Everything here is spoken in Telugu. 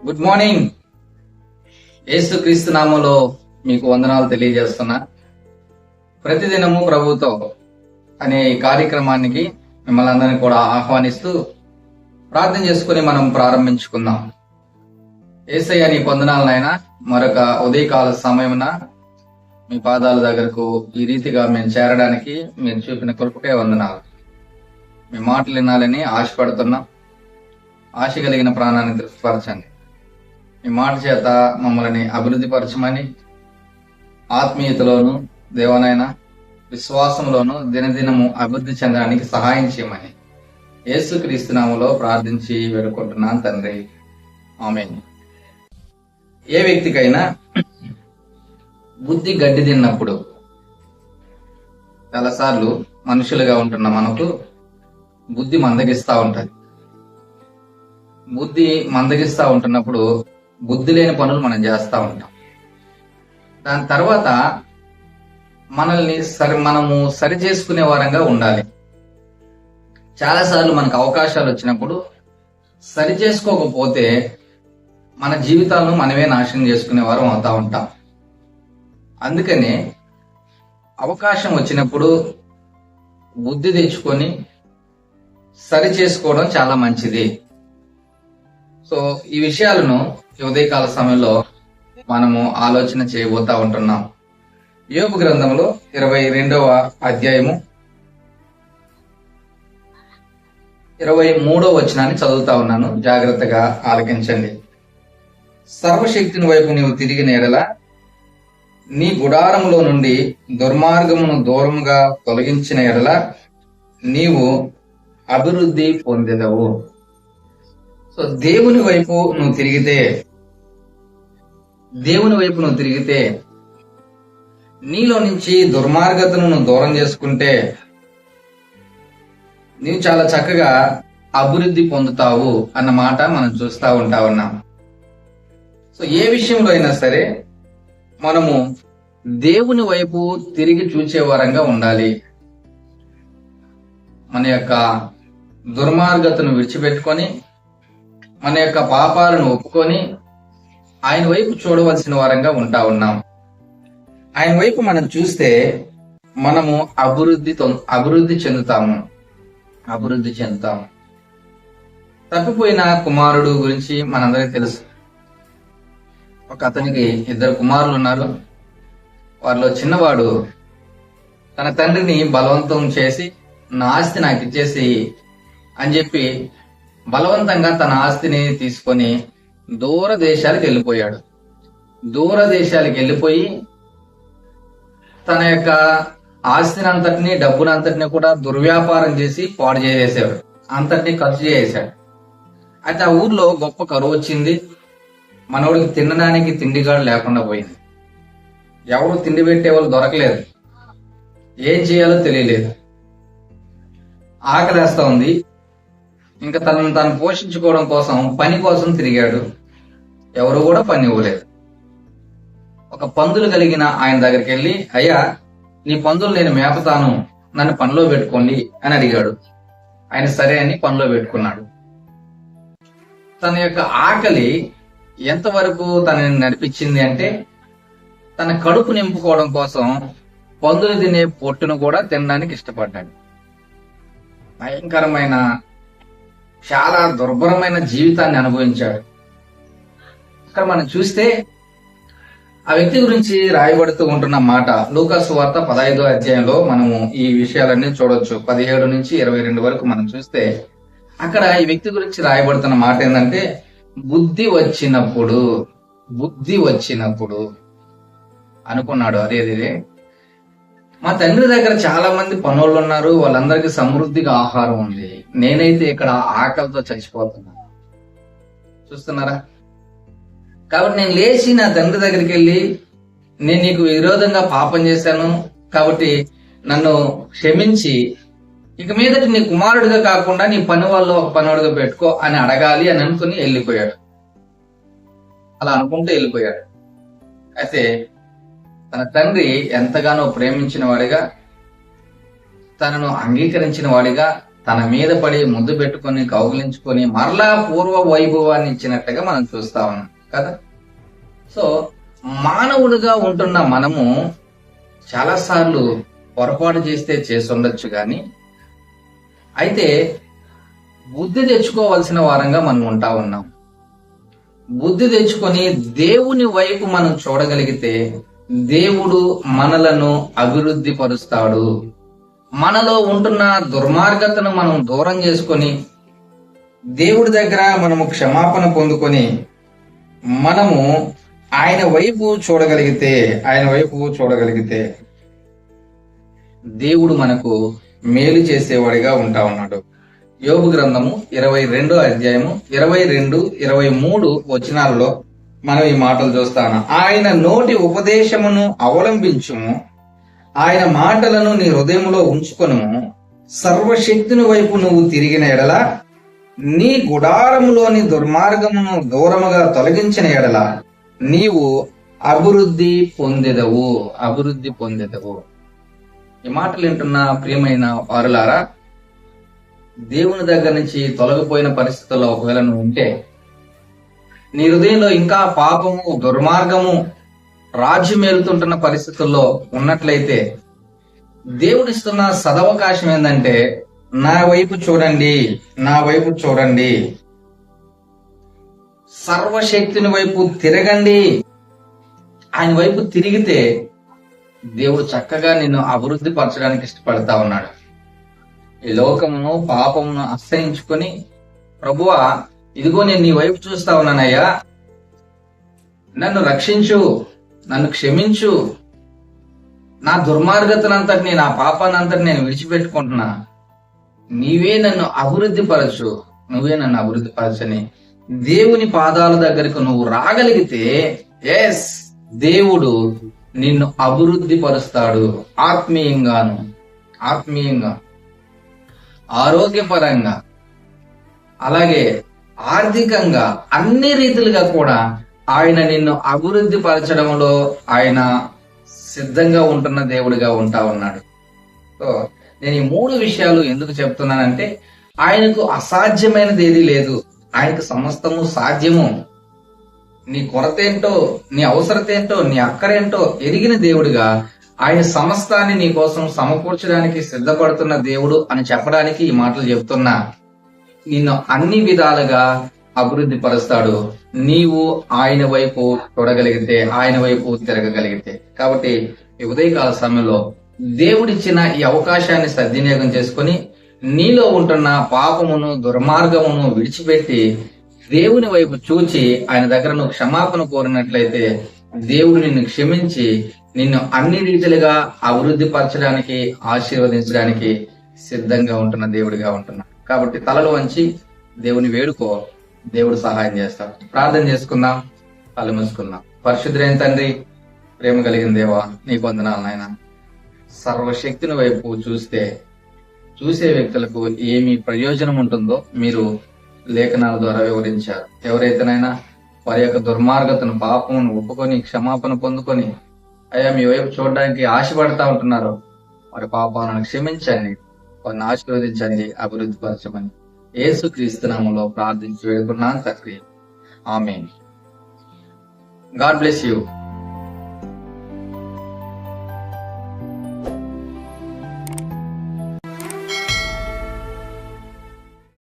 Good morning. యేసుక్రీస్తు నామములో మీకు వందనాలు తెలియజేస్తున్నా. ప్రతిదినము ప్రభుతో అనే ఈ కార్యక్రమానికి మిమ్మల్ని అందరినీ కూడా ఆహ్వానిస్తూ ప్రార్థన చేసుకుని మనం ప్రారంభించుకుందాం. యేసయ్య నీ వందనాలనైనా మరొక ఉదయకాల సమయమున మీ పాదాల దగ్గరకు ఈ రీతిగా మేము చేరడానికి మీరు చూపిన కృపకే వందనాలు. మీ మాటలు వినాలని ఆశపడుతున్నాం. ఆశ కలిగిన ప్రాణాన్ని తృప్తిపరచండి. మీ మాట చేత మమ్మల్ని అభివృద్ధి పరచమని, ఆత్మీయతలోను దేవనైనా విశ్వాసంలోను దినదినము అభివృద్ధి చెందడానికి సహాయం చేయమని యేసుక్రీస్తు నామములో ప్రార్థించి వేడుకుంటున్నాను తండ్రి, ఆమేన్. ఏ వ్యక్తికైనా బుద్ధి గడ్డి తిన్నప్పుడు, చాలాసార్లు మనుషులుగా ఉంటున్న మనకు బుద్ధి మందగిస్తా ఉంటది. బుద్ధి మందగిస్తా ఉంటున్నప్పుడు బుద్ధి లేని పనులు మనం చేస్తూ ఉంటాం. దాని తర్వాత మనము సరి చేసుకునే వారంగా ఉండాలి. చాలాసార్లు మనకు అవకాశాలు వచ్చినప్పుడు సరి చేసుకోకపోతే మన జీవితాలను మనమే నాశనం చేసుకునే వారం అవుతా ఉంటాం. అందుకనే అవకాశం వచ్చినప్పుడు బుద్ధి తెచ్చుకొని సరి చేసుకోవడం చాలా మంచిది. సో ఈ విషయాలను ఉదయకాల సమయంలో మనము ఆలోచన చేయబోతా ఉంటున్నాం. యోబు గ్రంథంలో 22వ అధ్యాయము 23వ వచనాన్ని చదువుతా ఉన్నాను, జాగ్రత్తగా ఆలకించండి. సర్వశక్తిని వైపు నీవు తిరిగిన ఎడల నీ గుడారములో నుండి దుర్మార్గమును దూరముగా తొలగించిన ఎడల నీవు అభివృద్ధి పొందెదవు. సో దేవుని వైపు నువ్వు తిరిగితే నీలో నుంచి దుర్మార్గతను నువ్వు దూరం చేసుకుంటే నీవు చాలా చక్కగా అభివృద్ధి పొందుతావు అన్న మాట మనం చూస్తూ ఉన్నాం. సో ఏ విషయంలో అయినా సరే మనము దేవుని వైపు తిరిగి చూసే వారంగా ఉండాలి. మన యొక్క దుర్మార్గతను విడిచిపెట్టుకొని, మన యొక్క పాపాలను ఒప్పుకొని ఆయన వైపు చూడవలసిన వారంగా ఉన్నాం. ఆయన వైపు మనం చూస్తే మనము అభివృద్ధి చెందుతాము. తప్పిపోయిన కుమారుడు గురించి మనందరికీ తెలుసు. ఒక అతనికి 2 కుమారులు ఉన్నారు. వారిలో చిన్నవాడు తన తండ్రిని బలవంతం చేసి నా ఆస్తి నాకు ఇచ్చేసి అని చెప్పి బలవంతంగా తన ఆస్తిని తీసుకొని దూర దేశాలకు వెళ్ళిపోయి తన యొక్క ఆస్తిని అంతటిని, డబ్బునంతటిని కూడా దుర్వ్యాపారం చేసి పాడు చేసేసాడు. అంతటిని ఖర్చు చేసేసాడు. అయితే ఆ ఊర్లో గొప్ప కరువు వచ్చింది. మనోడికి తినడానికి తిండిగాడు లేకుండా పోయింది. ఎవరు తిండి పెట్టే వాళ్ళు దొరకలేదు. ఏం చేయాలో తెలియలేదు. ఆకలేస్తా ఉంది. ఇంకా తనను తాను పోషించుకోవడం కోసం పని కోసం తిరిగాడు. ఎవరు కూడా పని ఇవ్వలేదు. ఒక పందులు కలిగిన ఆయన దగ్గరికి వెళ్ళి, అయ్యా నీ పందులు నేను మేపుతాను, నన్ను పనిలో పెట్టుకోండి అని అడిగాడు. ఆయన సరే అని పనిలో పెట్టుకున్నాడు. తన యొక్క ఆకలి ఎంతవరకు తనని నడిపించింది అంటే, తన కడుపు నింపుకోవడం కోసం పందులు తినే పొట్టును కూడా తినడానికి ఇష్టపడ్డాడు. భయంకరమైన, చాలా దుర్భరమైన జీవితాన్ని అనుభవించాడు. ఇక్కడ మనం చూస్తే ఆ వ్యక్తి గురించి రాయబడుతూ ఉంటున్న మాట లూకా సువార్త 15వ అధ్యాయంలో మనము ఈ విషయాలన్నీ చూడొచ్చు. 17 నుంచి 22 వరకు మనం చూస్తే అక్కడ ఈ వ్యక్తి గురించి రాయబడుతున్న మాట ఏంటంటే, బుద్ధి వచ్చినప్పుడు అనుకున్నాడు, అదే మా తండ్రి దగ్గర చాలా మంది పనులు ఉన్నారు, వాళ్ళందరికీ సమృద్ధిగా ఆహారం ఉంది, నేనైతే ఇక్కడ ఆకలితో చచ్చిపోతున్నా. చూస్తున్నారా? కాబట్టి నేను లేచి నా తండ్రి దగ్గరికి వెళ్ళి, నేను నీకు విరోధంగా పాపం చేశాను కాబట్టి నన్ను క్షమించి ఇక మీదటి నీ కుమారుడిగా కాకుండా నీ పని వాళ్ళు ఒక పనివాడుగా పెట్టుకో అని అడగాలి అని అనుకుని వెళ్ళిపోయాడు. అలా అనుకుంటూ వెళ్ళిపోయాడు. అయితే తన తండ్రి ఎంతగానో ప్రేమించిన వాడిగా, తనను అంగీకరించిన వాడిగా, తన మీద పడి ముద్దు పెట్టుకొని కౌగిలించుకొని మరలా పూర్వ వైభవాన్ని ఇచ్చినట్టుగా మనం చూస్తా ఉన్నాం కదా. సో మానవుడిగా ఉంటున్న మనము చాలాసార్లు పొరపాటు చేస్తే చేసుండొచ్చు కానీ, అయితే బుద్ధి తెచ్చుకోవాల్సిన వారంగా మనం ఉంటా ఉన్నాం. బుద్ధి తెచ్చుకొని దేవుని వైపు మనం చూడగలిగితే దేవుడు మనలను అభివృద్ధి పరుస్తాడు. మనలో ఉంటున్న దుర్మార్గతను మనం దూరం చేసుకొని దేవుడి దగ్గర మనము క్షమాపణ పొందుకొని మనము ఆయన వైపు చూడగలిగితే దేవుడు మనకు మేలు చేసేవాడిగా ఉంటా ఉన్నాడు. యోబు గ్రంథము 22వ అధ్యాయము 22-23 వచనాలలో మనం ఈ మాటలు చూస్తాను. ఆయన నోటి ఉపదేశమును అవలంబించుము, ఆయన మాటలను నీ హృదయములో ఉంచుకొనుము. సర్వశక్తుని వైపు నువ్వు తిరిగిన ఎడల, నీ గుడారములోని దుర్మార్గమును దూరముగా తొలగించిన ఎడల నీవు అభివృద్ధి పొందెదవు. ఈ మాటలు వింటున్న ప్రియమైన వారులారా, దేవుని దగ్గర నుంచి తొలగిపోయిన పరిస్థితుల్లో ఒకవేళ నువ్వు ఉంటే, నీ హృదయంలో ఇంకా పాపము దుర్మార్గము రాజ్యం ఏలుతుంటున్న పరిస్థితుల్లో ఉన్నట్లయితే దేవుడిస్తున్న సదవకాశం ఏంటంటే, నా వైపు చూడండి, సర్వశక్తిని వైపు తిరగండి. ఆయన వైపు తిరిగితే దేవుడు చక్కగా నిన్ను అభివృద్ధి పరచడానికి ఇష్టపడతా ఉన్నాడు. ఈ లోకమును పాపమును అసహించుకొని, ప్రభువా ఇదిగో నేను నీ వైపు చూస్తా ఉన్నానయ్యా, నన్ను రక్షించు, నన్ను క్షమించు, నా దుర్మార్గతనంతటిని నా పాపానంతటి నేను విడిచిపెట్టుకుంటున్నా, నువ్వే నన్ను అభివృద్ధి పరచని దేవుని పాదాల దగ్గరకు నువ్వు రాగలిగితే, ఎస్, దేవుడు నిన్ను అభివృద్ధి పరుస్తాడు. ఆత్మీయంగా, ఆరోగ్యపరంగా, అలాగే ఆర్థికంగా, అన్ని రీతిలుగా కూడా ఆయన నిన్ను అభివృద్ధి పరచడంలో ఆయన సిద్ధంగా ఉంటున్న దేవుడిగా ఉంటా ఉన్నాడు. సో నేను ఈ 3 విషయాలు ఎందుకు చెప్తున్నానంటే, ఆయనకు అసాధ్యమైనది ఏదీ లేదు. ఆయనకు సమస్తము సాధ్యము. నీ కొరత ఏంటో, నీ అవసరత ఏంటో, నీ అక్కరేంటో ఎరిగిన దేవుడిగా ఆయన సమస్తాన్ని నీ కోసం సమకూర్చడానికి సిద్ధపడుతున్న దేవుడు అని చెప్పడానికి ఈ మాటలు చెప్తున్నా. నిన్ను అన్ని విధాలుగా అభివృద్ధి పరుస్తాడు, నీవు ఆయన వైపు చూడగలిగితే, ఆయన వైపు తిరగగలిగితే. కాబట్టి ఈ ఉదయకాల సమయంలో దేవుడిచ్చిన ఈ అవకాశాన్ని సద్వినియోగం చేసుకుని నీలో ఉంటున్న పాపమును దుర్మార్గమును విడిచిపెట్టి దేవుని వైపు చూచి ఆయన దగ్గర నువ్వు క్షమాపణ కోరినట్లయితే దేవుడు నిన్ను క్షమించి నిన్ను అన్ని రీతిలుగా అభివృద్ధి పరచడానికి, ఆశీర్వదించడానికి సిద్ధంగా ఉంటున్న దేవుడిగా ఉంటున్నాడు. కాబట్టి తలలు వంచి దేవుని వేడుకో, దేవుడు సహాయం చేస్తాడు. ప్రార్థన చేసుకుందాం, కళ్ళు మూసుకుందాం. పరిశుద్ధుడైన తండ్రి, ప్రేమ కలిగిన దేవా, నీకు వందనాలు నాయన. సర్వశక్తిని వైపు చూసే వ్యక్తులకు ఏమి ప్రయోజనం ఉంటుందో మీరు లేఖనాల ద్వారా వివరించారు. ఎవరైతేనైనా వారి యొక్క దుర్మార్గతను, పాపమును ఒప్పుకొని క్షమాపణ పొందుకొని అయ్యా మీ వైపు చూడడానికి ఆశపడతా ఉంటున్నారు, వారి పాపాలను క్షమించండి, వారిని ఆశీర్వదించండి, అభివృద్ధి పరచమని యేసుక్రీస్తు నామములో ప్రార్థించి వేడుకున్నాను తండ్రి. ఆమేన్. God bless you.